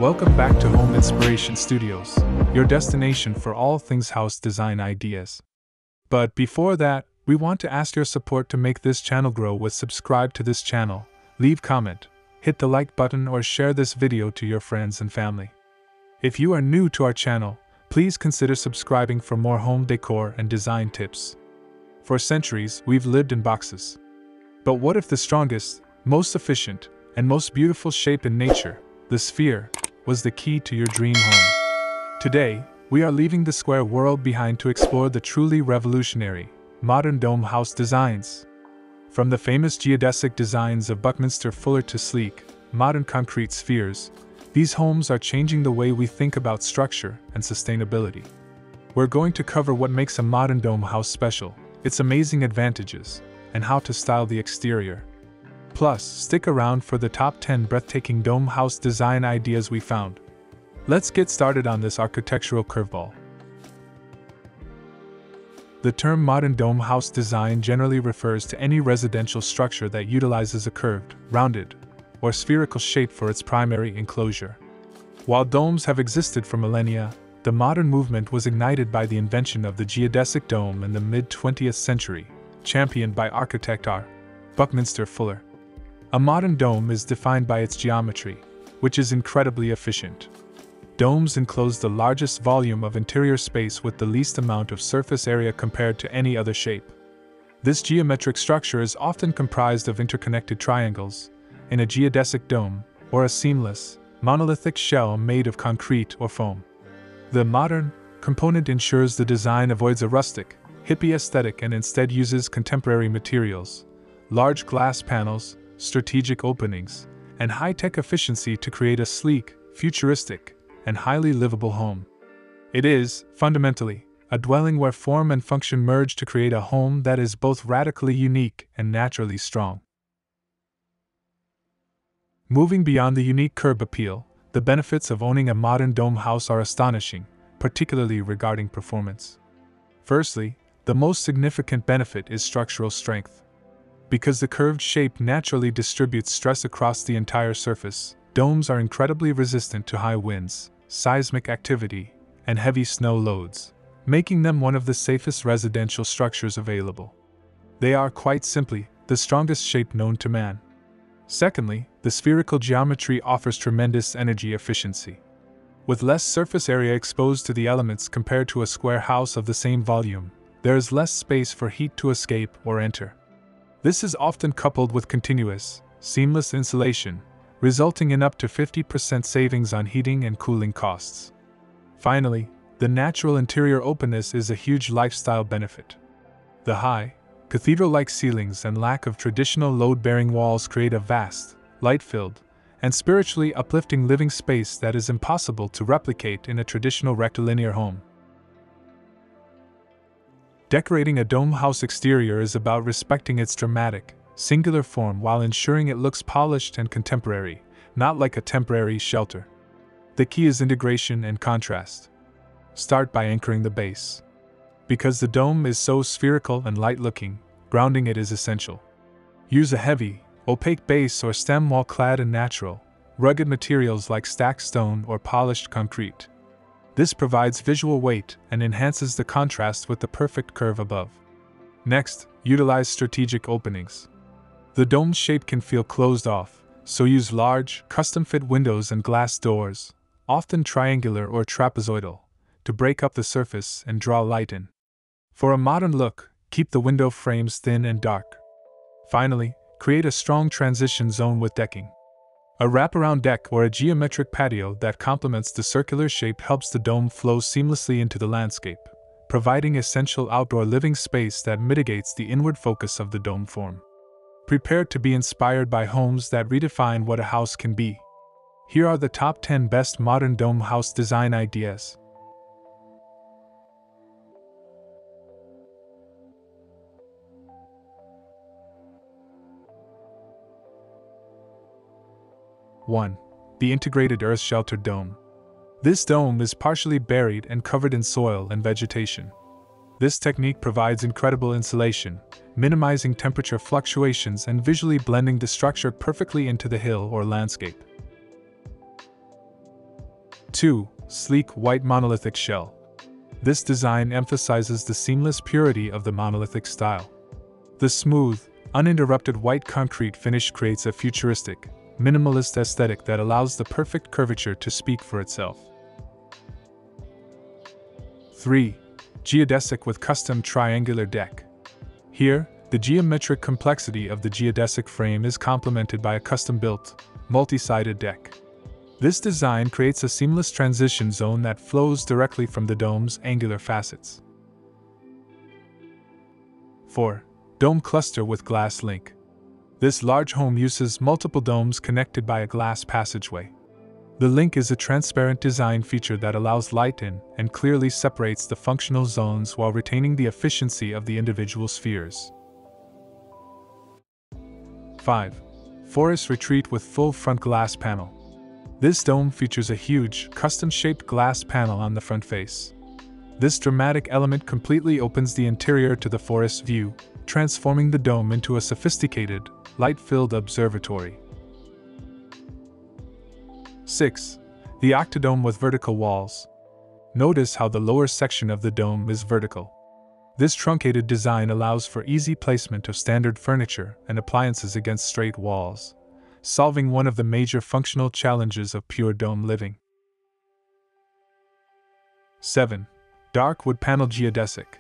Welcome back to Home Inspiration Studios, your destination for all things house design ideas. But before that, we want to ask your support to make this channel grow with subscribe to this channel, leave comment, hit the like button or share this video to your friends and family. If you are new to our channel, please consider subscribing for more home decor and design tips. For centuries, we've lived in boxes. But what if the strongest, most efficient, and most beautiful shape in nature, the sphere, was the key to your dream home? Today, we are leaving the square world behind to explore the truly revolutionary, modern dome house designs. From the famous geodesic designs of Buckminster Fuller to sleek, modern concrete spheres, these homes are changing the way we think about structure and sustainability. We're going to cover what makes a modern dome house special, its amazing advantages, and how to style the exterior. Plus, stick around for the top 10 breathtaking dome house design ideas we found. Let's get started on this architectural curveball. The term modern dome house design generally refers to any residential structure that utilizes a curved, rounded, or spherical shape for its primary enclosure. While domes have existed for millennia, the modern movement was ignited by the invention of the geodesic dome in the mid-20th century, championed by architect R. Buckminster Fuller. A modern dome is defined by its geometry, which is incredibly efficient. Domes enclose the largest volume of interior space with the least amount of surface area compared to any other shape. This geometric structure is often comprised of interconnected triangles, in a geodesic dome, or a seamless, monolithic shell made of concrete or foam. The modern component ensures the design avoids a rustic, hippie aesthetic and instead uses contemporary materials, large glass panels, strategic openings, and high-tech efficiency to create a sleek, futuristic, and highly livable home. It is, fundamentally, a dwelling where form and function merge to create a home that is both radically unique and naturally strong. Moving beyond the unique curb appeal, the benefits of owning a modern dome house are astonishing, particularly regarding performance. Firstly, the most significant benefit is structural strength. Because the curved shape naturally distributes stress across the entire surface, domes are incredibly resistant to high winds, seismic activity, and heavy snow loads, making them one of the safest residential structures available. They are, quite simply, the strongest shape known to man. Secondly, the spherical geometry offers tremendous energy efficiency. With less surface area exposed to the elements compared to a square house of the same volume, there is less space for heat to escape or enter. This is often coupled with continuous, seamless insulation, resulting in up to 50% savings on heating and cooling costs. Finally, the natural interior openness is a huge lifestyle benefit. The high, cathedral-like ceilings and lack of traditional load-bearing walls create a vast, light-filled, and spiritually uplifting living space that is impossible to replicate in a traditional rectilinear home. Decorating a dome house exterior is about respecting its dramatic, singular form while ensuring it looks polished and contemporary, not like a temporary shelter. The key is integration and contrast. Start by anchoring the base. Because the dome is so spherical and light-looking, grounding it is essential. Use a heavy, opaque base or stem wall clad in natural, rugged materials like stacked stone or polished concrete. This provides visual weight and enhances the contrast with the perfect curve above. Next, utilize strategic openings. The dome's shape can feel closed off, so use large, custom-fit windows and glass doors, often triangular or trapezoidal, to break up the surface and draw light in. For a modern look, keep the window frames thin and dark. Finally, create a strong transition zone with decking. A wraparound deck or a geometric patio that complements the circular shape helps the dome flow seamlessly into the landscape, providing essential outdoor living space that mitigates the inward focus of the dome form. Prepare to be inspired by homes that redefine what a house can be. Here are the top 10 best modern dome house design ideas. One, the integrated earth-sheltered dome. This dome is partially buried and covered in soil and vegetation. This technique provides incredible insulation, minimizing temperature fluctuations and visually blending the structure perfectly into the hill or landscape. 2. Sleek white monolithic shell. This design emphasizes the seamless purity of the monolithic style. The smooth, uninterrupted white concrete finish creates a futuristic, minimalist aesthetic that allows the perfect curvature to speak for itself. 3. Geodesic with custom triangular deck. Here, the geometric complexity of the geodesic frame is complemented by a custom-built, multi-sided deck. This design creates a seamless transition zone that flows directly from the dome's angular facets. 4. Dome cluster with glass link. This large home uses multiple domes connected by a glass passageway. The link is a transparent design feature that allows light in and clearly separates the functional zones while retaining the efficiency of the individual spheres. 5. Forest retreat with full front glass panel. This dome features a huge, custom-shaped glass panel on the front face. This dramatic element completely opens the interior to the forest view, transforming the dome into a sophisticated, light-filled observatory. 6. The octadome with vertical walls. Notice how the lower section of the dome is vertical. This truncated design allows for easy placement of standard furniture and appliances against straight walls, solving one of the major functional challenges of pure dome living. 7. Dark wood panel geodesic.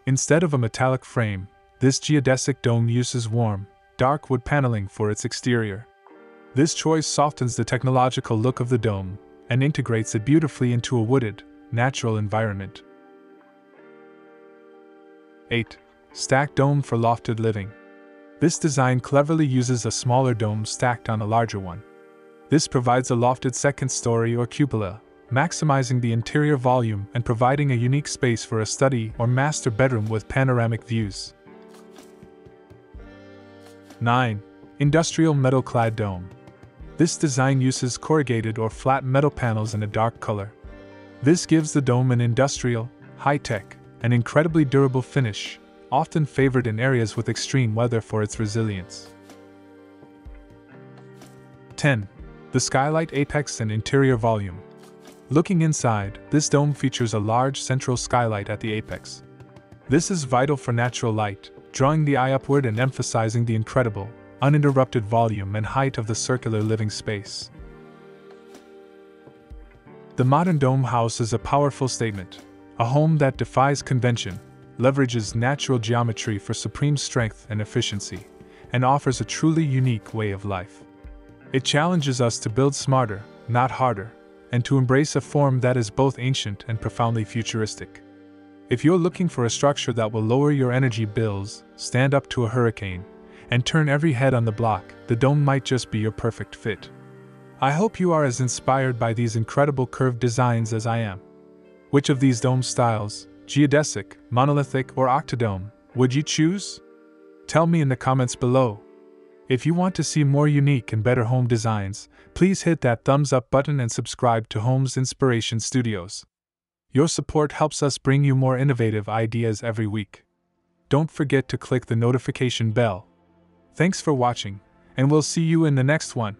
Instead of a metallic frame, this geodesic dome uses warm, dark wood paneling for its exterior. This choice softens the technological look of the dome and integrates it beautifully into a wooded, natural environment. 8. Stacked dome for lofted living. This design cleverly uses a smaller dome stacked on a larger one. This provides a lofted second story or cupola, maximizing the interior volume and providing a unique space for a study or master bedroom with panoramic views. 9. Industrial metal-clad dome. This design uses corrugated or flat metal panels in a dark color. This gives the dome an industrial, high-tech, and incredibly durable finish, often favored in areas with extreme weather for its resilience. 10. The skylight apex and interior volume. Looking inside, this dome features a large central skylight at the apex. This is vital for natural light, drawing the eye upward and emphasizing the incredible, uninterrupted volume and height of the circular living space. The modern dome house is a powerful statement, a home that defies convention, leverages natural geometry for supreme strength and efficiency, and offers a truly unique way of life. It challenges us to build smarter, not harder, and to embrace a form that is both ancient and profoundly futuristic. If you're looking for a structure that will lower your energy bills, stand up to a hurricane, and turn every head on the block, the dome might just be your perfect fit. I hope you are as inspired by these incredible curved designs as I am. Which of these dome styles, geodesic, monolithic, or octadome, would you choose? Tell me in the comments below. If you want to see more unique and better home designs, please hit that thumbs up button and subscribe to Homes Inspiration Studios. Your support helps us bring you more innovative ideas every week. Don't forget to click the notification bell. Thanks for watching, and we'll see you in the next one.